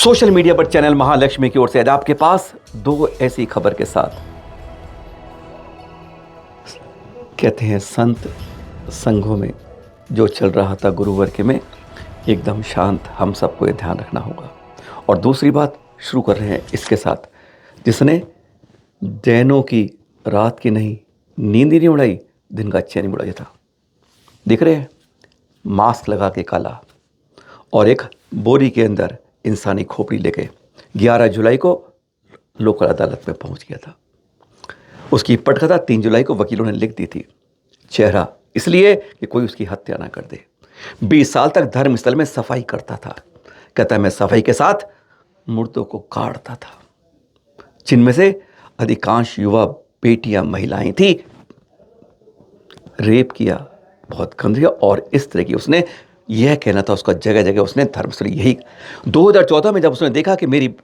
Social media पर channel Mahalakshmi की ओर से आज आपके पास दो ऐसी खबर के साथ। कहते हैं संत संघों में जो चल रहा था गुरुवर के में एकदम शांत, हम सबको ये ध्यान रखना होगा। और दूसरी बात शुरू कर रहे हैं इसके साथ, जिसने जैनों की रात की नहीं नींद ही नहीं उड़ाई, दिन का चैन नहीं उड़ाया था। दिख रहे हैं, मास्क लगा के काला और एक बोरी के अंदर इंसानी खोपड़ी लेके 11 जुलाई को लोकल अदालत में पहुंच गया था। उसकी पटकथा 3 जुलाई को वकीलों ने लिख दी थी। चेहरा इसलिए कि कोई उसकी हत्या ना कर दे। 20 साल तक धर्मस्थल में सफाई करता था। कहता है मैं सफाई के साथ मुर्दों को काटता था, जिनमें से अधिकांश युवा बेटियां महिलाएं थी। रेप किया, बहुत गंदगी, और इस तरह की उसने यह कहना था उसका, जगह जगह उसने धर्मस्थल यही 2014 में जब उसने देखा कि मेरी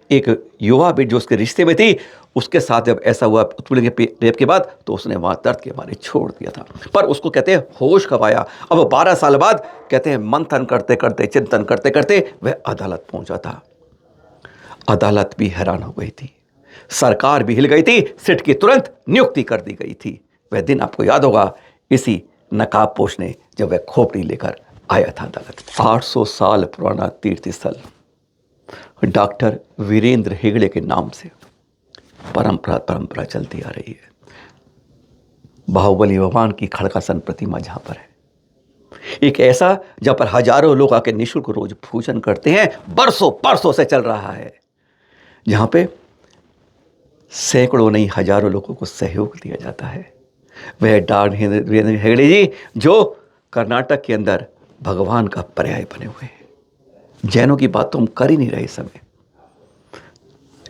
एक युवा बेटी जो उसके रिश्ते में थी उसके साथ जब ऐसा हुआ उत्पीड़न के रेप के बाद, तो उसने वहां दर्द के मारे छोड़ दिया था। पर उसको कहते हैं होश कब आया। अब 12 साल बाद कहते हैं मंथन करते करते, चिंतन करते करते वह अदालत पहुंचा था। अदालत भी हैरान हो गई थी, सरकार भी हिल गई थी, सिट की तुरंत नियुक्ति कर दी गई थी। वह दिन आपको याद होगा, इसी नकाब पोश ने जब वह खोपड़ी लेकर आया था अदालत। 800 साल पुराना तीर्थ स्थल डॉक्टर वीरेंद्र हेगड़े के नाम से परंपरा चलती आ रही है। बाहुबली भगवान की खड़कासन प्रतिमा जहां पर है, एक ऐसा जहां पर हजारों लोग आके निःशुल्क रोज पूजन करते हैं, बरसों से चल रहा है, जहां पे सैकड़ों नहीं हजारों लोगों को सहयोग दिया जाता है। वह डॉक्टर वीरेंद्र हेगड़े जी जो कर्नाटक के अंदर भगवान का पर्याय बने हुए हैं। जैनों की बात तो हम कर ही नहीं रहे इस समय।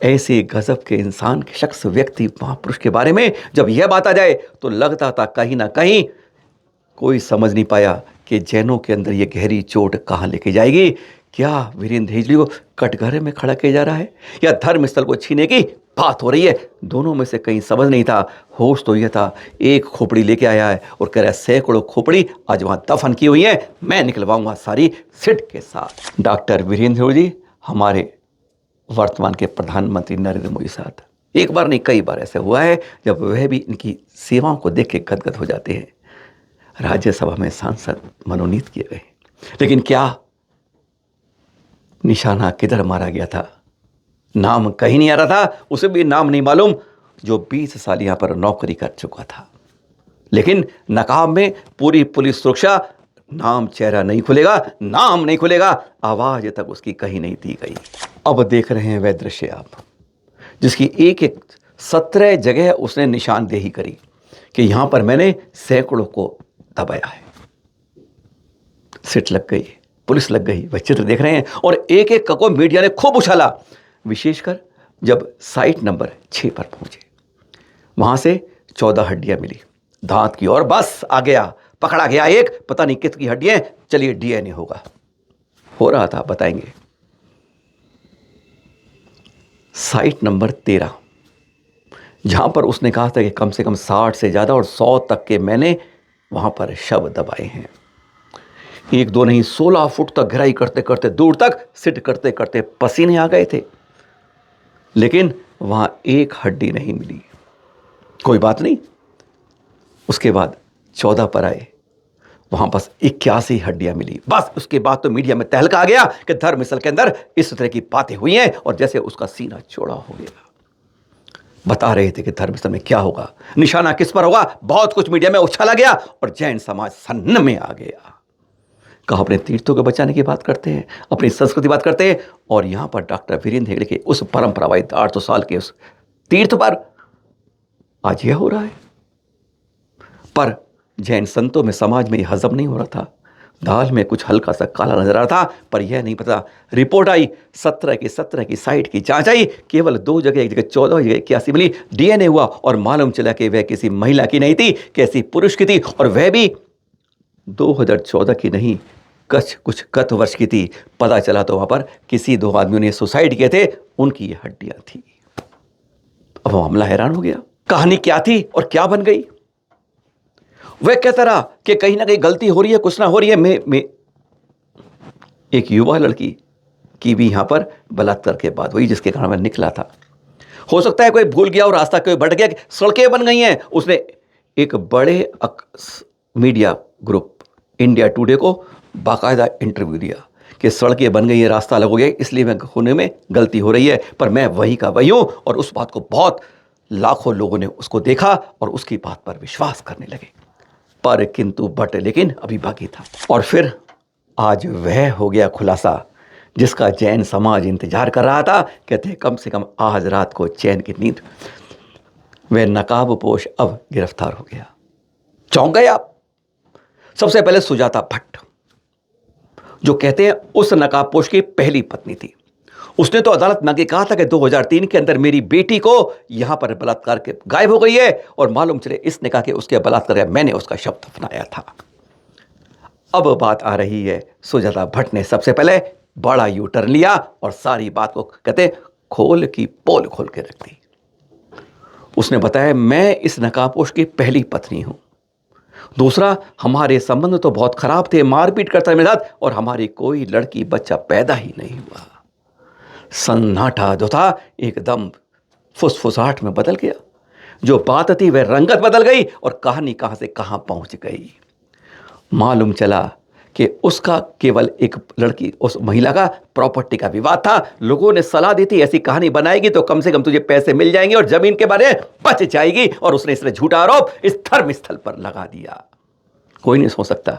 ऐसे गजब के इंसान के शख्स, व्यक्ति, महापुरुष के बारे में जब यह बात आ जाए तो लगता था कहीं ना कहीं कोई समझ नहीं पाया कि जैनों के अंदर यह गहरी चोट कहाँ लेके जाएगी। क्या वीरेंद्र हेगड़े को कटघरे में खड़ा किया जा रहा है या धर्मस्थल को छीने की बात हो रही है? दोनों में से कहीं समझ नहीं था। होश तो यह था, एक खोपड़ी लेके आया है और कह रहा है सैकड़ों खोपड़ी आज वहां दफन की हुई है, मैं निकलवाऊंगा सारी सिट के साथ। डॉक्टर वीरेंद्र हेगड़े जी हमारे वर्तमान के प्रधानमंत्री नरेंद्र मोदी साथ एक बार नहीं कई बार ऐसा हुआ है जब वह भी इनकी सेवाओं को देख के गदगद हो जाते हैं। राज्यसभा में सांसद मनोनीत किए गए, लेकिन क्या निशाना किधर मारा गया था, नाम कहीं नहीं आ रहा था। उसे भी नाम नहीं मालूम, जो 20 साल यहां पर नौकरी कर चुका था। लेकिन नकाब में पूरी पुलिस सुरक्षा, नाम चेहरा नहीं खुलेगा, नाम नहीं खुलेगा, आवाज तक उसकी कहीं नहीं दी गई। अब देख रहे हैं वह दृश्य आप, जिसकी एक एक 17 जगह उसने निशानदेही करी कि यहां पर मैंने सैकड़ों को दबाया है। सिट लग गई, पुलिस लग गई, वह चित्र देख रहे हैं और एक एक को मीडिया ने खूब उछाला। विशेषकर जब साइट नंबर 6 पर पहुंचे, वहां से 14 हड्डियां मिली दांत की, और बस आ गया, पकड़ा गया एक, पता नहीं कितनी हड्डियां, चलिए डीएनए होगा, हो रहा था, बताएंगे। साइट नंबर 13 जहां पर उसने कहा था कि कम से कम 60 से ज्यादा और 100 तक के मैंने वहां पर शव दबाए हैं। एक दो नहीं, 16 फुट तक गहराई करते करते, दूर तक सिट करते करते पसीने आ गए थे, लेकिन वहां एक हड्डी नहीं मिली। कोई बात नहीं, उसके बाद 14 पर आए, वहां बस 81 हड्डियां मिली। बस उसके बाद तो मीडिया में तहलका आ गया कि धर्मस्थल के अंदर इस तरह की बातें हुई हैं, और जैसे उसका सीना चौड़ा हो गया। बता रहे थे कि धर्मस्थल में क्या होगा, निशाना किस पर होगा, बहुत कुछ मीडिया में उछाला गया और जैन समाज सन्न में आ गया। कहा अपने तीर्थों को बचाने की बात करते हैं, अपनी संस्कृति बात करते हैं, और यहां पर डॉक्टर वीरेंद्र हेगड़े के उस परंपरावादी 800 साल के उस तीर्थ पर आज यह हो रहा है। पर जैन संतों में, समाज में यह हजम नहीं हो रहा था। दाल में कुछ हल्का सा काला नजर आ रहा था, पर यह नहीं पता। रिपोर्ट आई, 17 की साइट की जांच आई, केवल 2 जगह, एक जगह 14, एक जगह 81 मिली। डीएनए हुआ और मालूम चला कि वह किसी महिला की नहीं थी, किसी पुरुष की थी, और वह भी 2014 की नहीं, कुछ गत वर्ष की थी। पता चला तो वहां पर किसी 2 आदमियों ने सुसाइड किए थे, उनकी ये हड्डियां थी। अब मामला हैरान हो गया, कहानी क्या थी और क्या बन गई। वह कहता रहा कि कहीं ना कहीं गलती हो रही है, कुछ ना हो रही है। मैं एक युवा लड़की की भी यहाँ पर बलात्कार के बाद, वही जिसके कारण मैं निकला था। हो सकता है कोई भूल गया और रास्ता कोई भटक गया, सड़कें बन गई हैं। उसने एक बड़े मीडिया ग्रुप इंडिया टुडे को बाकायदा इंटरव्यू दिया कि सड़कें बन गई हैं, रास्ता अलग हो गया, इसलिए मैं होने में गलती हो रही है, पर मैं वही का वही हूँ। और उस बात को बहुत लाखों लोगों ने उसको देखा और उसकी बात पर विश्वास करने लगे। पर किंतु बट लेकिन अभी बाकी था। और फिर आज वह हो गया खुलासा जिसका जैन समाज इंतजार कर रहा था। कहते हैं कम से कम आज रात को चैन की नींद। वह नकाबपोश अब गिरफ्तार हो गया। चौंक गए आप? सबसे पहले सुजाता भट्ट, जो कहते हैं उस नकाबपोश की पहली पत्नी थी। उसने तो अदालत में आके कहा था कि 2003 के अंदर मेरी बेटी को यहां पर बलात्कार के गायब हो गई है, और मालूम चले इसने कहा कि उसके बलात्कार मैंने उसका शव दफनाया था। अब बात आ रही है, सुजाता भट्ट ने सबसे पहले बड़ा यू टर्न लिया और सारी बात को कहते खोल की पोल खोल के रख दी। उसने बताया मैं इस नकाबपोश की पहली पत्नी हूं। दूसरा, हमारे संबंध तो बहुत खराब थे, मारपीट करता है मेरे साथ, और हमारी कोई लड़की बच्चा पैदा ही नहीं हुआ। सन्नाटा जो था एकदम फुसफुसाहट में बदल गया। जो बात थी वह रंगत बदल गई और कहानी कहां से कहां पहुंच गई। मालूम चला कि उसका केवल एक लड़की, उस महिला का प्रॉपर्टी का विवाद था। लोगों ने सलाह दी थी ऐसी कहानी बनाएगी तो कम से कम तुझे पैसे मिल जाएंगे और जमीन के बारे में बच जाएगी, और उसने इसने झूठा आरोप इस धर्म स्थल पर लगा दिया। कोई नहीं सोच सकता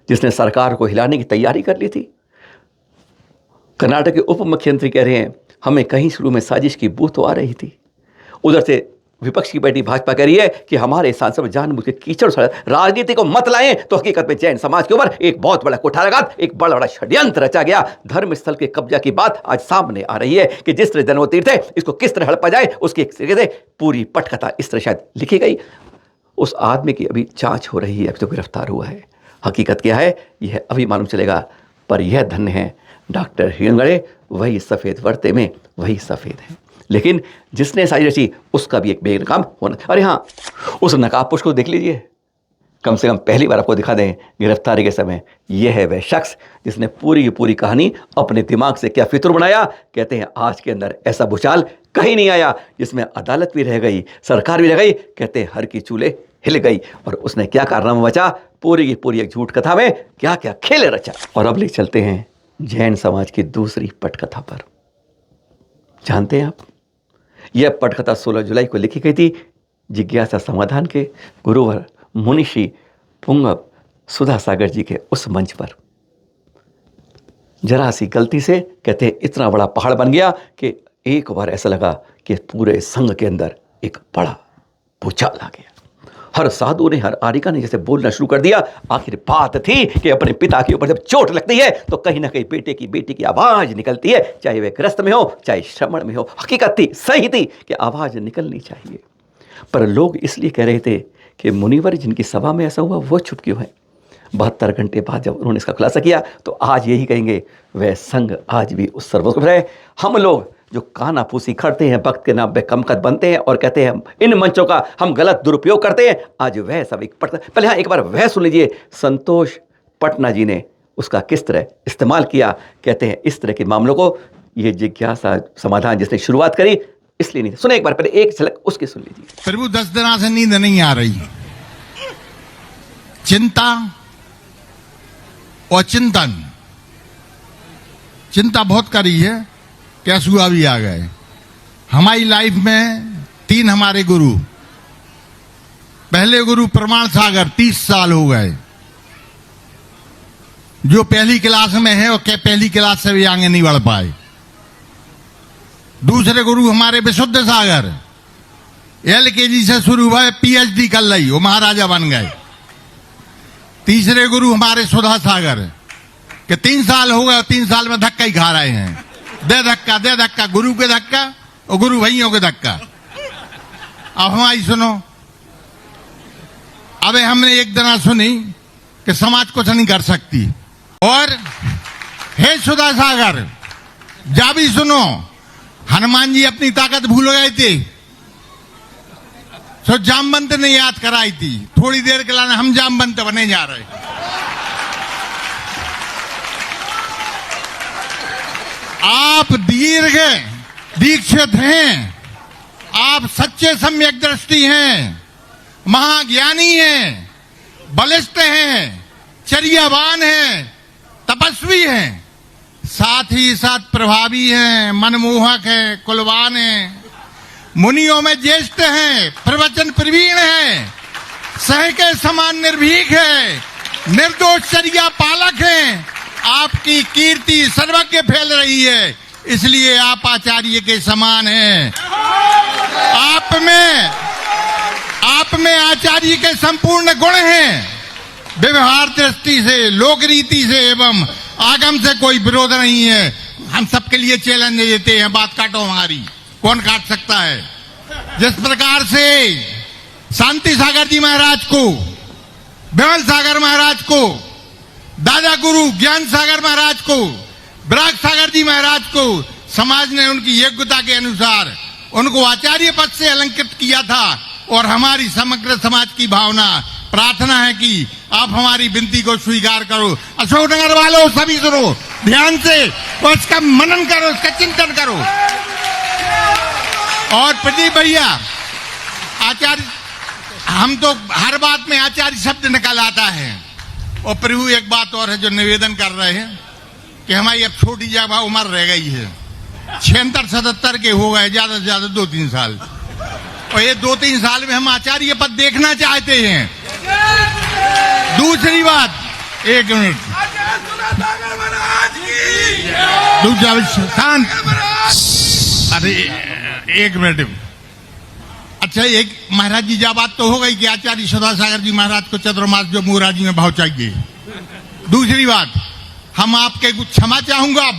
जिसने सरकार को हिलाने की तैयारी कर ली थी। कर्नाटक के उप मुख्यमंत्री कह रहे हैं हमें कहीं शुरू में साजिश की बू तो आ रही थी। उधर से विपक्ष की पार्टी भाजपा कह रही है कि हमारे सांसद जानबूझ के कीचड़ राजनीति को मत लाएं, तो हकीकत में जैन समाज के ऊपर एक बहुत बड़ा कुठाराघात, एक बड़ा बड़ा षड्यंत्र रचा गया। धर्म स्थल के कब्जा की बात आज सामने आ रही है कि जिस तरह जन्म तीर्थ है इसको किस तरह हड़पा जाए, उसकी एक तरीके से पूरी पटकथा इस तरह शायद लिखी गई। उस आदमी की अभी जांच हो रही है, अभी तो गिरफ्तार हुआ है। हकीकत क्या है यह अभी मालूम चलेगा। पर यह धन्य है डॉक्टर हिरंगड़े, वही सफ़ेद वर्ते में वही सफ़ेद है, लेकिन जिसने सारी रची उसका भी एक बेनकाम होना। अरे हाँ, उस नकाबपोश को देख लीजिए, कम से कम पहली बार आपको दिखा दें गिरफ्तारी के समय। यह है वह शख्स जिसने पूरी की पूरी कहानी अपने दिमाग से क्या फितूर बनाया। कहते हैं आज के अंदर ऐसा भूचाल कहीं नहीं आया जिसमें अदालत भी रह गई, सरकार भी रह गई। कहते हैं हर की चूल्हे हिल गई, और उसने क्या कारनामा बचा, पूरी की पूरी एक झूठ कथा में क्या क्या खेल रचा। और अब ले चलते हैं जैन समाज की दूसरी पटकथा पर। जानते हैं आप, यह पटकथा 16 जुलाई को लिखी गई थी जिज्ञासा समाधान के गुरुवर मुनिषी पुंगव सुधा सागर जी के उस मंच पर। जरा सी गलती से कहते हैं इतना बड़ा पहाड़ बन गया कि एक बार ऐसा लगा कि पूरे संघ के अंदर एक बड़ा भूचाल आ गया। हर साधु ने, हर आरिका ने जैसे बोलना शुरू कर दिया। आखिर बात थी कि अपने पिता के ऊपर जब चोट लगती है तो कहीं ना कहीं बेटी की आवाज निकलती है, चाहे वे ग्रस्त में हो चाहे श्रवण में हो। हकीकत थी, सही थी कि आवाज निकलनी चाहिए। पर लोग इसलिए कह रहे थे कि मुनिवर जिनकी सभा में ऐसा हुआ वो चुप क्यों है। 72 घंटे बाद जब उन्होंने इसका खुलासा किया तो आज यही कहेंगे वह संघ आज भी उस सर्वोच्च है। हम लोग जो कानाफूसी करते हैं, वक्त के नाम पे कमकत बनते हैं और कहते हैं इन मंचों का हम गलत दुरुपयोग करते हैं, आज वह सब एक पहले हाँ एक बार वह सुन लीजिए संतोष पटना जी ने उसका किस तरह इस्तेमाल किया। कहते हैं इस तरह के मामलों को ये जिज्ञासा समाधान जिसने शुरुआत करी इसलिए नहीं सुने। एक बार पहले एक झलक उसकी सुन लीजिए। प्रभु 10 दिनों से नींद नहीं आ रही, चिंता और चिंता बहुत करी है, कैसुआ भी आ गए। हमारी लाइफ में 3 हमारे गुरु। पहले गुरु प्रमाण सागर 30 साल हो गए, जो पहली क्लास में है और पहली क्लास से भी आगे नहीं बढ़ पाए। दूसरे गुरु हमारे विशुद्ध सागर LKG से शुरू हुआ, PhD कर ली, वो महाराजा बन गए। तीसरे गुरु हमारे सुधा सागर के 3 साल हो गए, 3 साल में धक्का ही खा रहे हैं। दे धक्का, गुरु के धक्का और गुरु भाइयों के धक्का। अब हमारी सुनो, अबे हमने एक दिन सुनी कि समाज कुछ नहीं कर सकती, और हे सुधा सागर जा भी सुनो, हनुमान जी अपनी ताकत भूल गए थे, तो जामवंत ने याद कराई थी। थोड़ी देर के लिए हम जामवंत बने जा रहे। आप दीक्षित हैं, आप सच्चे सम्यक दृष्टि हैं, महाज्ञानी हैं, बलिष्ठ हैं, चर्यावान हैं, तपस्वी हैं, साथ ही साथ प्रभावी हैं, मनमोहक हैं, कुलवान हैं, मुनियों में ज्येष्ठ हैं, प्रवचन प्रवीण हैं, सह के समान निर्भीक है, निर्दोष चर्या पालक हैं। आपकी कीर्ति सर्वज्ञ फैल रही है, इसलिए आप आचार्य के समान हैं। आप में आचार्य के संपूर्ण गुण हैं। व्यवहार दृष्टि से, लोक रीति से एवं आगम से कोई विरोध नहीं है। हम सबके लिए चैलेंज देते हैं, बात काटो हमारी, कौन काट सकता है। जिस प्रकार से शांति सागर जी महाराज को, विमल सागर महाराज को, दादा गुरु ज्ञान सागर महाराज को, विराग सागर जी महाराज को समाज ने उनकी योग्यता के अनुसार उनको आचार्य पद से अलंकृत किया था, और हमारी समग्र समाज की भावना प्रार्थना है कि आप हमारी विनती को स्वीकार करो। अशोकनगर वालों सभी सुनो ध्यान से, और इसका मनन करो, इसका चिंतन करो। और प्रदीप भैया, आचार्य, हम तो हर बात में आचार्य शब्द निकल आता है, और प्रभु एक बात और है जो निवेदन कर रहे हैं कि हमारी अब छोटी जगह उम्र रह गई है, 76-77 के हो गए, ज्यादा से ज्यादा 2-3 साल, और ये 2-3 साल में हम आचार्य पद देखना चाहते हैं। दूसरी बात, एक मिनट, शांत, अरे एक मिनट। अच्छा, एक महाराज जी जा बात तो हो गई कि आचार्य सदा सागर जी महाराज को चतुर्मास जो मुराजी में भाव चाहिए। दूसरी बात, हम आपके कुछ क्षमा चाहूंगा,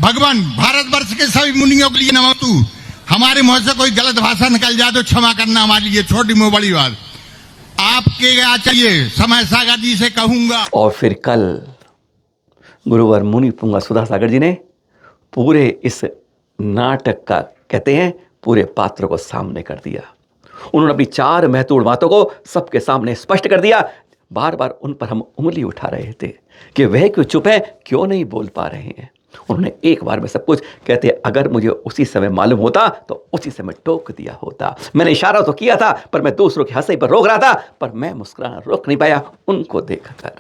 भगवान भारतवर्ष के सभी मुनियों के लिए नमस्तु। हमारे मुंह से कोई गलत भाषा निकल जाए तो क्षमा करना हमारे लिए छोटी मुंह बड़ी बात। आपके आचार्य समय सागर जी से कहूंगा। और फिर कल गुरुवर मुनि पुंगा सुधा सागर जी ने पूरे इस नाटक का, कहते हैं, पूरे पात्र को सामने कर दिया। उन्होंने अपनी 4 महत्वपूर्ण बातों को सबके सामने स्पष्ट कर दिया। बार बार उन पर हम उंगली उठा रहे थे कि वह क्यों चुप है, क्यों नहीं बोल पा रहे हैं। उन्होंने एक बार में सब कुछ, कहते अगर मुझे उसी समय मालूम होता तो उसी समय टोक दिया होता। मैंने इशारा तो किया था, पर मैं दूसरों की हंसी पर रोक रहा था, पर मैं मुस्कुराना रोक नहीं पाया उनको देखकर।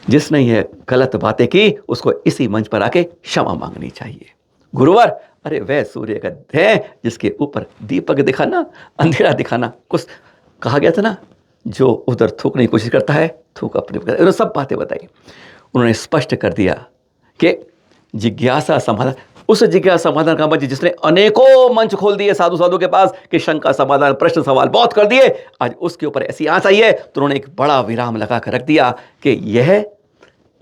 जिसने ये गलत बातें की उसको इसी मंच पर आके क्षमा मांगनी चाहिए। गुरुवर, अरे वह सूर्य का है जिसके ऊपर दीपक दिखाना, अंधेरा दिखाना, कुछ कहा गया था ना, जो उधर थूकने की कोशिश करता है थूक अपने। उन्होंने सब बातें बताई। उन्होंने स्पष्ट कर दिया कि जिज्ञासा समाधान, उस जिज्ञासा समाधान का मंच जिसने अनेकों मंच खोल दिए साधु के पास कि शंका समाधान, प्रश्न सवाल बहुत कर दिए, आज उसके ऊपर ऐसी आंच आई है तो उन्होंने एक बड़ा विराम लगा कर रख दिया कि यह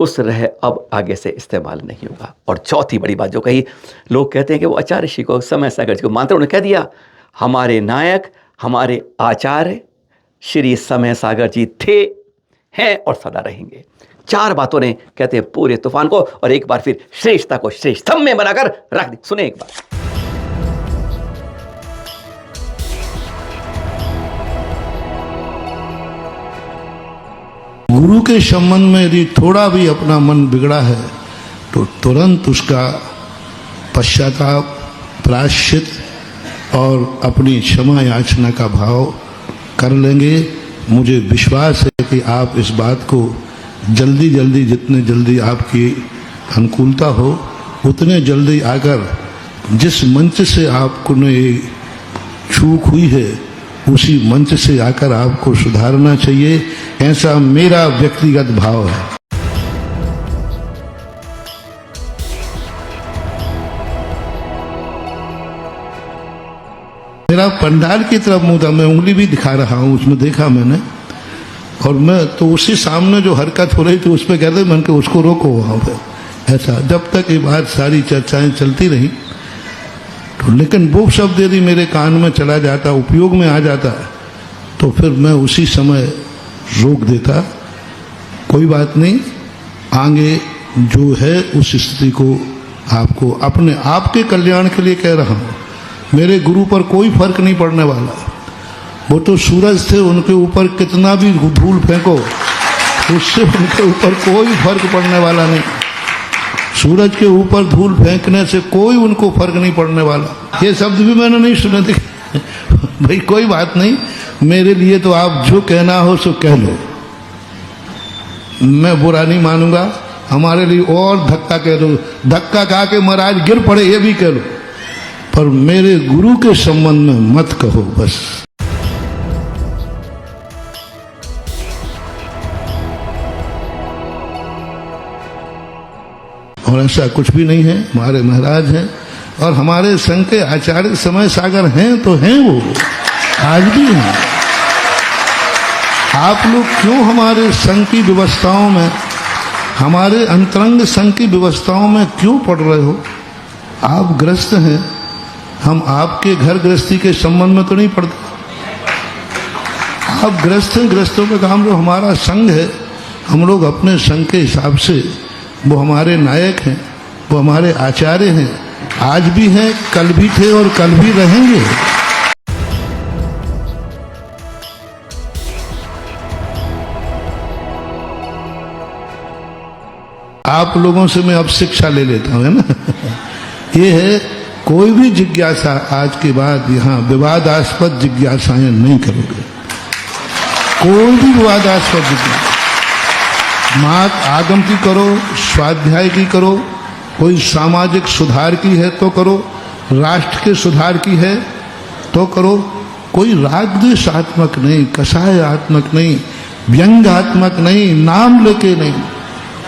उस रह अब आगे से इस्तेमाल नहीं होगा। और चौथी बड़ी बात जो कही, लोग कहते हैं कि वो आचार्य श्री को, समय सागर जी को मानते, उन्होंने कह दिया हमारे नायक, हमारे आचार्य श्री समय सागर जी थे, हैं और सदा रहेंगे। 4 बातों ने, कहते हैं, पूरे तूफान को और एक बार फिर श्रेष्ठता को श्रेष्ठतम में बनाकर रख दी। सुने एक बार। गुरु के संबंध में यदि थोड़ा भी अपना मन बिगड़ा है तो तुरंत उसका पश्चाताप, प्रायश्चित और अपनी क्षमा याचना का भाव कर लेंगे। मुझे विश्वास है कि आप इस बात को जल्दी जल्दी, जितने जल्दी आपकी अनुकूलता हो उतने जल्दी आकर जिस मंच से आपको ये चूक हुई है उसी मंच से आकर आपको सुधारना चाहिए, ऐसा मेरा व्यक्तिगत भाव है। मेरा पंडाल की तरफ मुंह था, मैं उंगली भी दिखा रहा हूं, उसमें देखा मैंने, और मैं तो उसी सामने जो हरकत हो रही थी उस पर कहते मैंने कि उसको रोको वहां पे। ऐसा जब तक ये बात सारी चर्चाएं चलती रही तो, लेकिन वो शब्द यदि मेरे कान में चला जाता, उपयोग में आ जाता, तो फिर मैं उसी समय रोक देता। कोई बात नहीं, आगे जो है उस स्थिति को आपको अपने आपके कल्याण के लिए कह रहा हूँ। मेरे गुरु पर कोई फर्क नहीं पड़ने वाला। वो तो सूरज थे, उनके ऊपर कितना भी धूल फेंको उससे उनके ऊपर कोई फर्क पड़ने वाला नहीं। सूरज के ऊपर धूल फेंकने से कोई उनको फर्क नहीं पड़ने वाला। ये शब्द भी मैंने नहीं सुने थे। भाई कोई बात नहीं, मेरे लिए तो आप जो कहना हो सो कह लो, मैं बुरा नहीं मानूंगा। हमारे लिए और धक्का कह दो, धक्का खा के महाराज गिर पड़े ये भी कह लो, पर मेरे गुरु के संबंध में मत कहो बस। और ऐसा कुछ भी नहीं है, हमारे महाराज हैं और हमारे संघ के आचार्य समय सागर हैं तो हैं, वो आज भी हैं। आप लोग क्यों हमारे संघ की व्यवस्थाओं में, हमारे अंतरंग संघ की व्यवस्थाओं में क्यों पड़ रहे हो? आप ग्रस्त हैं, हम आपके घर गृहस्थी के संबंध में तो नहीं पड़ते। आप ग्रस्त हैं, ग्रस्तों का काम जो हमारा संघ है, हम लोग अपने संघ के हिसाब से, वो हमारे नायक हैं, वो हमारे आचार्य हैं, आज भी हैं, कल भी थे और कल भी रहेंगे। आप लोगों से मैं अब शिक्षा ले लेता हूं, है ना। ये है, कोई भी जिज्ञासा आज के बाद यहां विवादास्पद जिज्ञासाएं नहीं करोगे, कोई भी विवादास्पद जिज्ञासा। मात आगम की करो, स्वाध्याय की करो, कोई सामाजिक सुधार की है तो करो, राष्ट्र के सुधार की है तो करो, कोई रागद्वेषात्मक नहीं, कषायात्मक नहीं, व्यंग्यात्मक नहीं, नाम लेके नहीं।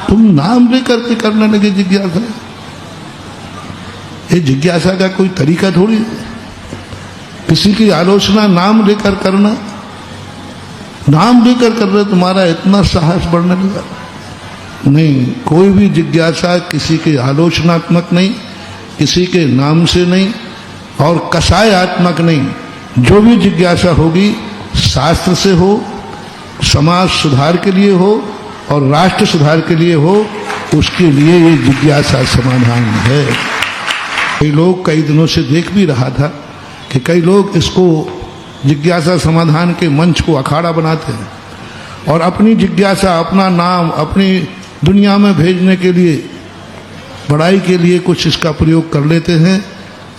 तुम नाम लेकर के करने लगे जिज्ञासा, ये जिज्ञासा का कोई तरीका थोड़ी है। किसी की आलोचना नाम लेकर करना, नाम लेकर कर रहे, तुम्हारा इतना साहस बढ़ने लगा। नहीं, कोई भी जिज्ञासा किसी के आलोचनात्मक नहीं, किसी के नाम से नहीं और कषायात्मक नहीं। जो भी जिज्ञासा होगी शास्त्र से हो, समाज सुधार के लिए हो और राष्ट्र सुधार के लिए हो, उसके लिए ये जिज्ञासा समाधान है। कई लोग, कई दिनों से देख भी रहा था कि कई लोग इसको जिज्ञासा समाधान के मंच को अखाड़ा बनाते हैं और अपनी जिज्ञासा, अपना नाम, अपनी दुनिया में भेजने के लिए, बड़ाई के लिए कुछ इसका प्रयोग कर लेते हैं।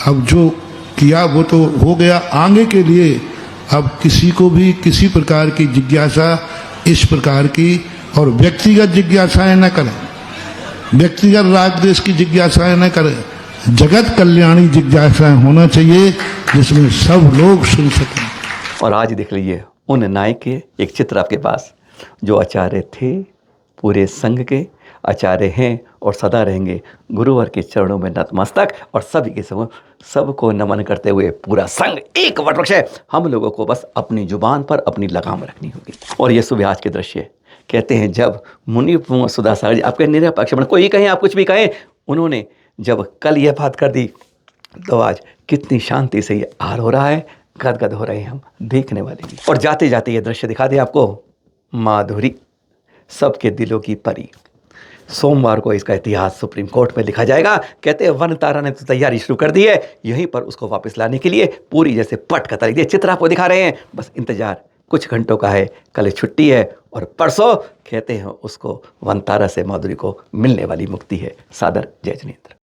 अब जो किया वो तो हो गया, आगे के लिए अब किसी को भी किसी प्रकार की जिज्ञासा इस प्रकार की और व्यक्तिगत जिज्ञासाएं न करें, व्यक्तिगत राग देश की जिज्ञासाएं न करें, जगत कल्याणी जिज्ञासाएं होना चाहिए जिसमें सब लोग सुन सकें। और आज देख लीजिए उन नायक के एक चित्र आपके पास, जो आचार्य थे, पूरे संघ के आचार्य हैं और सदा रहेंगे गुरुवर के चरणों में नतमस्तक, और सभी के सबको नमन करते हुए पूरा संघ एक वटवृक्ष है। हम लोगों को बस अपनी जुबान पर अपनी लगाम रखनी होगी। और ये सुबह आज के दृश्य कहते हैं, जब मुनि सुधा सागर जी आपके निरपेक्ष, कोई कहें आप कुछ भी कहें, उन्होंने जब कल यह बात कर दी तो आज कितनी शांति से ये आर हो रहा है, गदगद हो रहे हैं हम देखने वाले भी। और जाते जाते ये दृश्य दिखा दे आपको, माधुरी सबके दिलों की परी। सोमवार को इसका इतिहास सुप्रीम कोर्ट में लिखा जाएगा। कहते हैं वन तारा ने तो तैयारी शुरू कर दी है, यहीं पर उसको वापस लाने के लिए पूरी जैसे पट कतरी दिए चित्र आपको दिखा रहे हैं। बस इंतजार कुछ घंटों का है, कल छुट्टी है और परसों कहते हैं उसको वन तारा से माधुरी को मिलने वाली मुक्ति है। सादर जय जिनेंद्र।